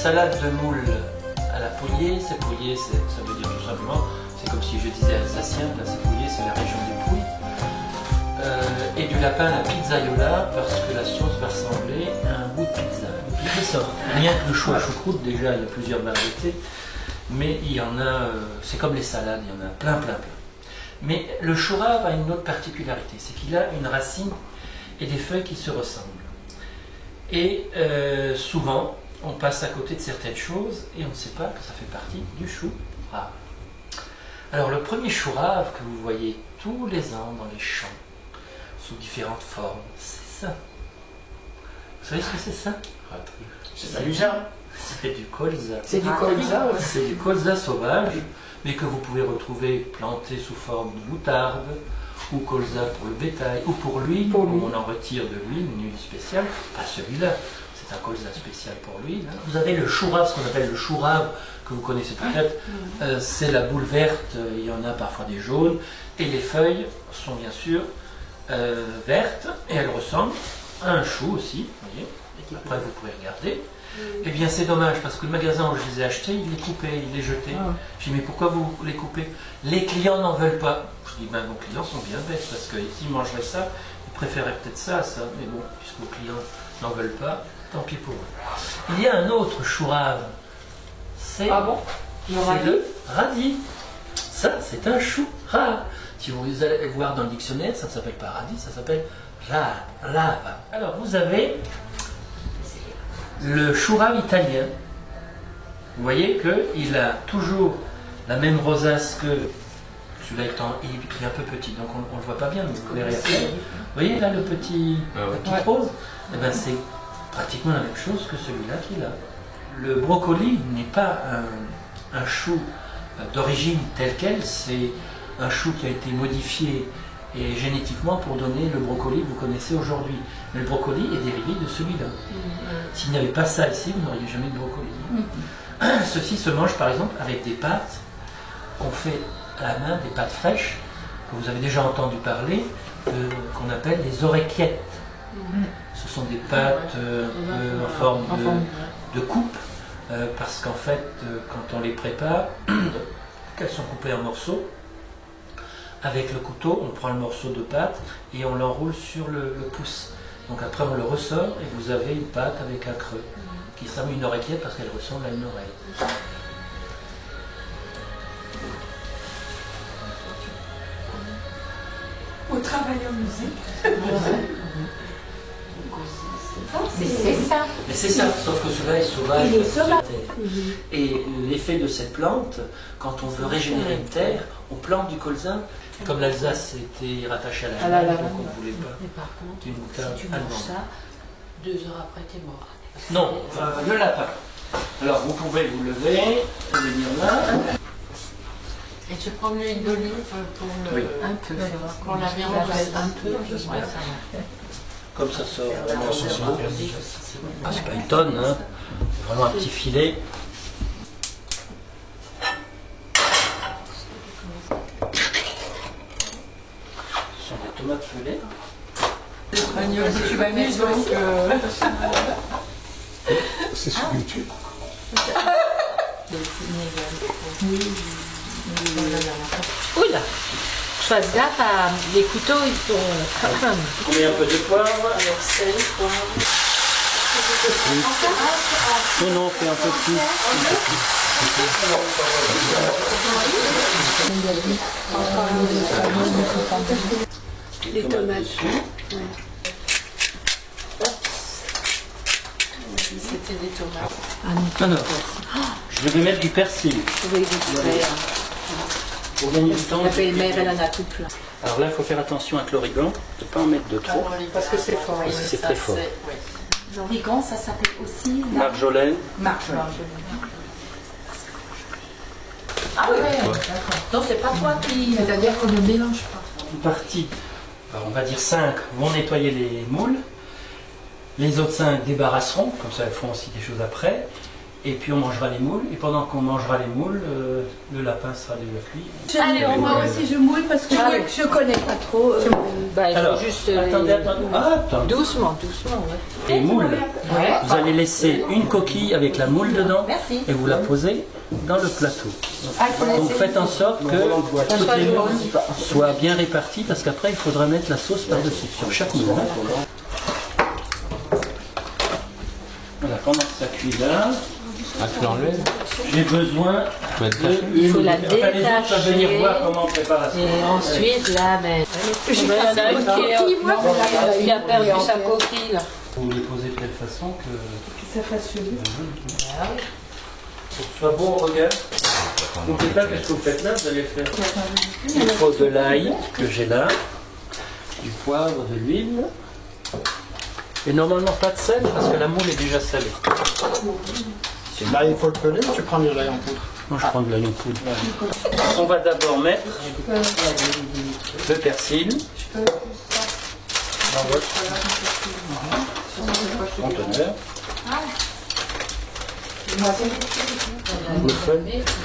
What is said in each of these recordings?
salade de moules à la Pouillé. C'est Pouillé, ça veut dire tout simplement, c'est comme si je disais alsacien, là c'est Pouillé, c'est la région des Pouilles. Et du lapin à la pizzaiola, parce que la sauce va ressembler à un bout de pizza. Ça, rien que le chou à choucroute, déjà il y a plusieurs variétés, mais il y en a, c'est comme les salades, il y en a plein. Mais le chou rave a une autre particularité, c'est qu'il a une racine et des feuilles qui se ressemblent. Et souvent, on passe à côté de certaines choses et on ne sait pas que ça fait partie du chou rave. Alors le premier chou rave que vous voyez tous les ans dans les champs, sous différentes formes, c'est ça. Vous savez ce que c'est ça? C'est du jardin. C'est du colza. C'est du colza, ouais. C'est du colza sauvage, mais que vous pouvez retrouver planté sous forme de moutarde, ou colza pour le bétail, ou pour l'huile, où on en retire de l'huile, une huile spéciale. Pas celui-là, c'est un colza spécial pour l'huile. Vous avez le chou rave, ce qu'on appelle le chou rave, que vous connaissez peut-être. C'est la boule verte, il y en a parfois des jaunes, et les feuilles sont bien sûr vertes, et elles ressemblent à un chou aussi, vous voyez. Après vous pouvez regarder. Eh bien c'est dommage parce que le magasin où je les ai achetés, il les coupait, il les jetait. Je dis mais pourquoi vous les coupez? Les clients n'en veulent pas. Je dis ben vos clients sont bien bêtes parce que s'ils mangeraient ça, ils préféraient peut-être ça à ça. Mais bon, puisque vos clients n'en veulent pas, tant pis pour eux. Il y a un autre chou rave. C'est le radis. Ça c'est un chou rave. Si vous allez voir dans le dictionnaire, ça ne s'appelle pas radis, ça s'appelle rave. Alors vous avez le chou rave italien. Vous voyez qu'il a toujours la même rosace que celui-là étant il est un peu petit, donc on ne le voit pas bien, mais vous verrez après. Vous voyez là le petit rose? Eh ben, c'est pratiquement la même chose que celui-là qu'il a. Le brocoli n'est pas un chou d'origine tel quel, c'est un chou qui a été modifié et génétiquement pour donner le brocoli que vous connaissez aujourd'hui. Mais le brocoli est dérivé de celui-là. S'il n'y avait pas ça ici, vous n'auriez jamais de brocoli. Ceci se mange par exemple avec des pâtes qu'on fait à la main, des pâtes fraîches, que vous avez déjà entendu parler, qu'on appelle les oreillettes. Ce sont des pâtes en forme de coupe, parce qu'en fait, quand on les prépare, qu'elles sont coupées en morceaux, avec le couteau, on prend le morceau de pâte et on l'enroule sur le pouce. Donc après on le ressort et vous avez une pâte avec un creux qui ressemble à une oreillette parce qu'elle ressemble à une oreille. Au travail en musique. Mais c'est ça. Mais c'est ça, sauf que celui-là est sauvage. Il est sauvage. Et l'effet de cette plante, quand on veut régénérer une terre, on plante du colza. Comme l'Alsace était rattachée à l'Allemagne, donc on ne voulait pas. Mais par contre, une moutarde si tu manges allemande. ça, 2 heures après, t'es mort. Non, le lapin. Alors vous pouvez vous lever, venir là. Et tu prends l'huile d'olive pour le... Oui. Un peu. Pour la viande, un peu. Ouais, ça va. Comme ça sort. Ah, c'est pas une tonne, hein. Vraiment un petit filet. Ce sont des tomates pelées. Tu vas venir donc. C'est sur YouTube. Oula! Fasse gaffe à... Les couteaux, ils sont... On met un peu de poivre. Alors, sel, poivre... Non, on fait un peu plus. Les tomates. C'était des tomates. Alors, je vais mettre du persil. Oui, vous pouvez. Pour gagner du temps. La belle-mère, elle en a tout plein. Alors là, il faut faire attention avec l'origan, de ne pas en mettre de trop. Parce que c'est fort. Parce que c'est très fort. L'origan, ça s'appelle aussi Marjolaine. marjolaine. Ah oui, d'accord. Donc, c'est pas toi qui... C'est-à-dire qu'on ne mélange pas. Une partie, on va dire 5, vont nettoyer les moules. Les autres 5 débarrasseront, comme ça elles feront aussi des choses après. Et puis on mangera les moules. Et pendant qu'on mangera les moules, le lapin sera déjà cuit. Allez, moi aussi je moule parce que je connais pas trop. Bah, il faut Alors, juste attendez. Ah, attends. doucement, ouais. Les moules. Ouais. Vous allez laisser une coquille avec la moule dedans et vous la posez dans le plateau. Donc faites en sorte que toutes les moules soient bien réparties parce qu'après il faudra mettre la sauce par-dessus sur chaque moule. Voilà, pendant que ça cuit là, Ah, tu l'enlèves? j'ai besoin Il faut la les autres peuvent venir détacher. voir comment on prépare la sauce. Et ensuite, là, ben, il y en a une qui a perdu sa coquille. Là. Vous les posez de telle façon que Ça fasse joli. pour que ce soit bon au regard. N'oubliez pas que ce que vous faites là, vous allez faire. Il faut de l'ail que j'ai là, du poivre, de l'huile. Et normalement pas de sel parce que la moule est déjà salée. Là, il faut le peler ou tu prends de l'ail en poudre? Moi je prends de l'ail en poudre. On va d'abord mettre le persil dans votre conteneur.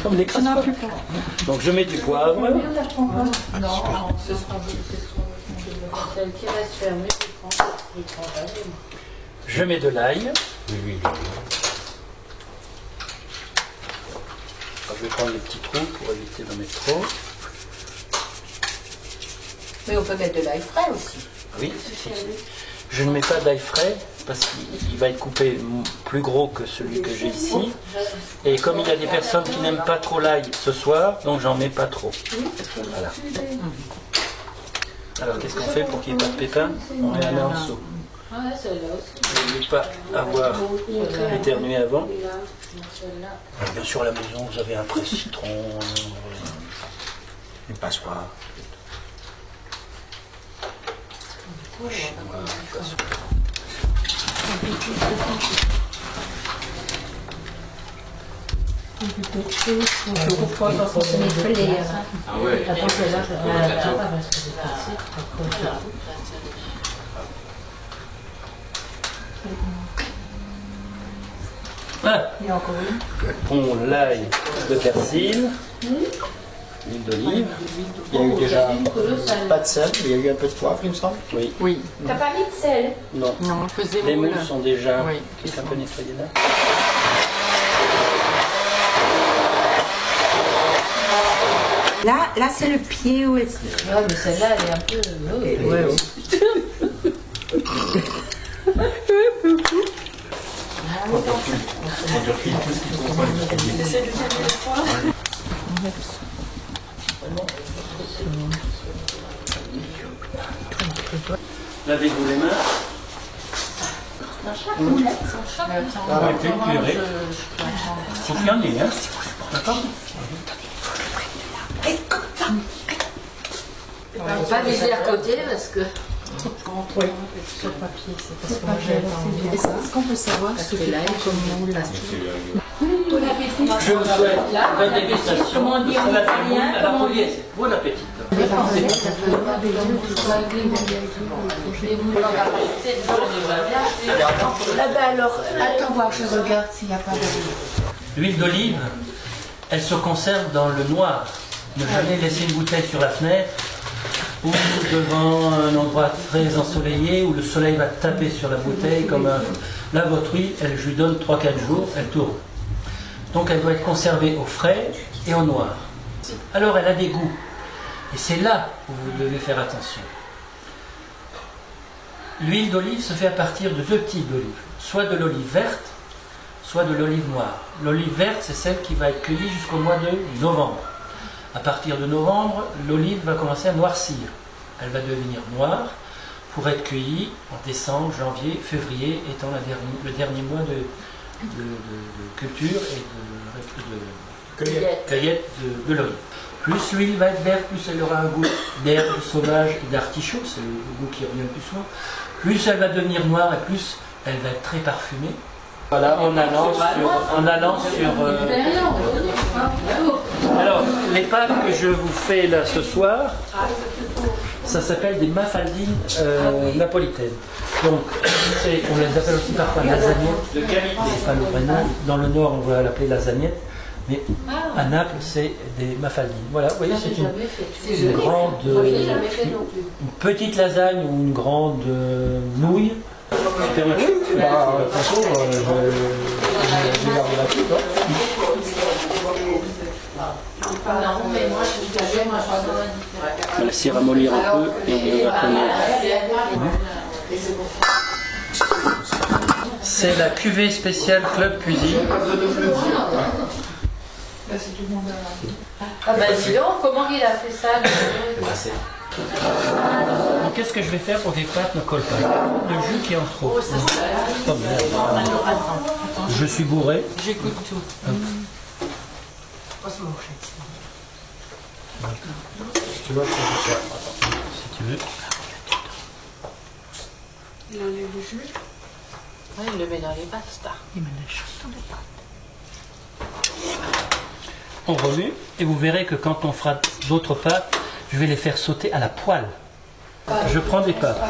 Comme les crassepots. Donc je mets du poivre. Celle qui reste fermée, je prends. Je mets de l'ail. Je vais prendre les petits trous pour éviter d'en mettre trop. Mais on peut mettre de l'ail frais aussi. Oui, je ne mets pas d'ail frais parce qu'il va être coupé plus gros que celui que j'ai ici. Et comme il y a des personnes qui n'aiment pas trop l'ail ce soir, donc j'en mets pas trop. Voilà. Alors qu'est-ce qu'on fait pour qu'il n'y ait pas de pépins? On met un morceau. Ah, celle-là aussi. Je ne veux pas avoir éternué avant. Bien sûr, à la maison, vous avez un presse-citron. Il passe pas. Ah ouais. Voilà. On l'ail, le persil, l'huile d'olive. Il y a eu déjà pas de sel, il y a eu un peu de poivre, il me semble. Oui. Oui. T'as pas mis de sel? Non. Non, on faisait Les moule. moules sont déjà Oui. un peu nettoyées là. Là c'est le pied où est-ce que... Ouais, mais celle-là, elle est un peu. Ouais, Lavez-vous les mains. Faut qu'il y en ait, hein. D'accord. On va pas viser à côté parce que. Sur papier, c'est pas gênant. Est-ce qu'on peut savoir ce que là comme moule là? Je vous souhaite bonne dégustation. Comment on dit en italien? Comment on dit? Bon appétit. Alors, attends voir, je regarde s'il n'y a pas de... L'huile d'olive, elle se conserve dans le noir. Ne jamais laisser une bouteille sur la fenêtre ou devant un endroit très ensoleillé où le soleil va taper sur la bouteille comme un... Là, votre huile, je lui donne 3-4 jours, elle tourne. Donc elle doit être conservée au frais et au noir. Alors elle a des goûts. Et c'est là où vous devez faire attention. L'huile d'olive se fait à partir de 2 types d'olives. Soit de l'olive verte, soit de l'olive noire. L'olive verte, c'est celle qui va être cueillie jusqu'au mois de novembre. À partir de novembre, l'olive va commencer à noircir. Elle va devenir noire pour être cueillie en décembre, janvier, février, étant le dernier mois de culture et de cueillette de l'olive. Plus l'huile va être verte, plus elle aura un goût d'herbe sauvage et d'artichaut, c'est le goût qui revient le plus souvent. Plus elle va devenir noire et plus elle va être très parfumée. Voilà, en allant sur Alors, les pâtes que je vous fais là ce soir, ça s'appelle des mafaldines napolitaines. Donc, on les appelle aussi parfois lasagnettes. C'est pas le vrai nom. Dans le Nord, on va l'appeler lasagnette. Mais à Naples, c'est des mafaldines. Voilà, vous voyez, c'est une grande, une petite lasagne ou une grande nouille. Super de toute façon, j'ai gardé la coupe. On va laisser ramollir un peu et on va tourner. C'est la cuvée spéciale Club Cuisine. Ah bah dis donc, comment il a fait ça? Donc qu'est-ce que je vais faire pour que les pâtes ne collent pas? Le jus qui est en trop. Oh merde. Je suis bourré. J'écoute tout. Tu vois, c'est ça. Si tu veux. Il enlève le jus. Ouais, il le met dans les pâtes. Il met les choses dans les pâtes. On remue et vous verrez que quand on fera d'autres pâtes, je vais les faire sauter à la poêle. Je prends des pâtes.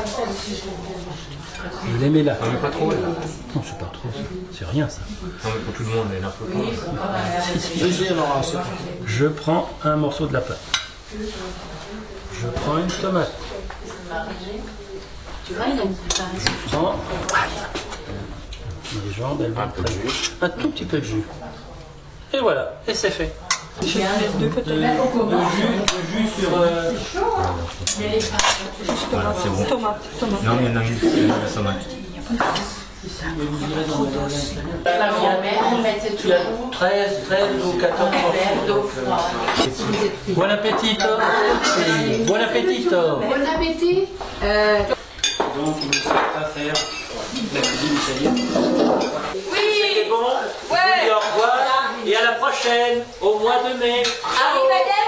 Je les mets là. Non, mais pas trop. Non, c'est pas trop. C'est rien ça. Non, mais pour tout le monde, elle est un peu pas. Je prends un morceau de la pâte. Je prends une tomate. Tu vois, il a une Je prends les jambes, elles vont un tout petit peu de jus. Et voilà, et c'est fait. J'ai un de côté. Le jus sur... Voilà, c'est bon. Tomate. Non, mais il y en a une qui est la tomate. Tu as 13 ou 14 Bon appétit. Bon appétit. Bon appétit. Donc il ne sait pas faire la cuisine italienne. Oui. C'était bon. Je vous dis au revoir et à la prochaine, au mois de mai. Arrivederci.